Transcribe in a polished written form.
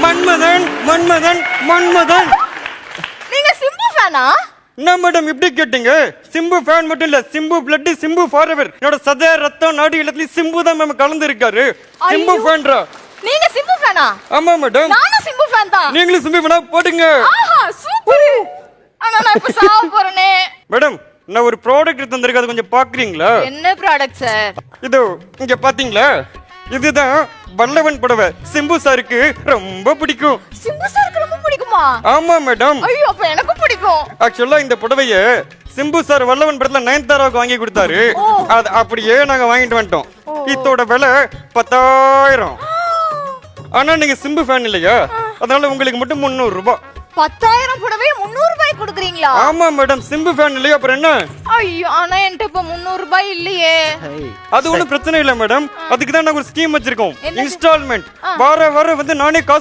மன்மதன் மன்மதன் மன்மதன். நீங்க சிம்பு ஃபேனா? என்ன மேடம் இப்படி கேட்டீங்க? சிம்பு ஃபேன் மட்டும் இல்ல, சிம்பு பிளட், சிம்பு ஃபாரெவர். என்னோட சத ரத்தம் நாடி எல்லாத்துலயும் சிம்பு தான் மேம் கலந்து இருக்காரு. சிம்பு ஃபேன்ரா. நீங்க சிம்பு ஃபேனா? ஆமா மேடம். நானும் சிம்பு ஃபேன் தான். நீங்களும் சிம்பு ஃபேனா? போடுங்க. ஆஹா சூப்பர். ஆனா நான் இப்ப சாவ போறேனே. மேடம் நான் ஒரு ப்ராடக்ட் தந்திருக்கேன், அது கொஞ்சம் பாக்குறீங்களா? என்ன ப்ராடக்ட் சார்? இது இங்க பாத்தீங்களா? இதுதான் வல்லவன் புடவை. சிம்பு சாருக்கு ரொம்ப பிடிக்கும். சிம்பு சாருக்கு ரொம்ப பிடிக்குமா? ஆமா மேடம். ஐயோ அப்ப எனக்கும் பிடிக்கும். ஆக்சுவலா இந்த புடவைய சிம்பு சார் வல்லவன் படத்துல நயன்தாராவுக்கு வாங்கி கொடுத்தாரு. அது அப்படியே நாங்க வாங்கிட்டு வந்துட்டோம். இதோட விலை 10,000. ஆனா நீங்க சிம்பு ஃபேன் இல்லையா, அதனால உங்களுக்கு மட்டும் 300 ரூபாய். 10,000 புடவை 300 ரூபாய் கொடுக்குறீங்களா? ஆமா மேடம், சிம்பு ஃபேன் இல்லையா அப்புறம் என்ன? ஐயோ ஆனா என்கிட்ட இப்ப 300 ரூபாய் இல்லையே. அது ஒண்ணும் பிரச்சனை இல்ல மேடம், அதுக்கு தான் நாங்க ஒரு ஸ்கீம் வச்சிருக்கோம். இன்ஸ்டால்மெண்ட் வார வாரம் வந்து நானே காசு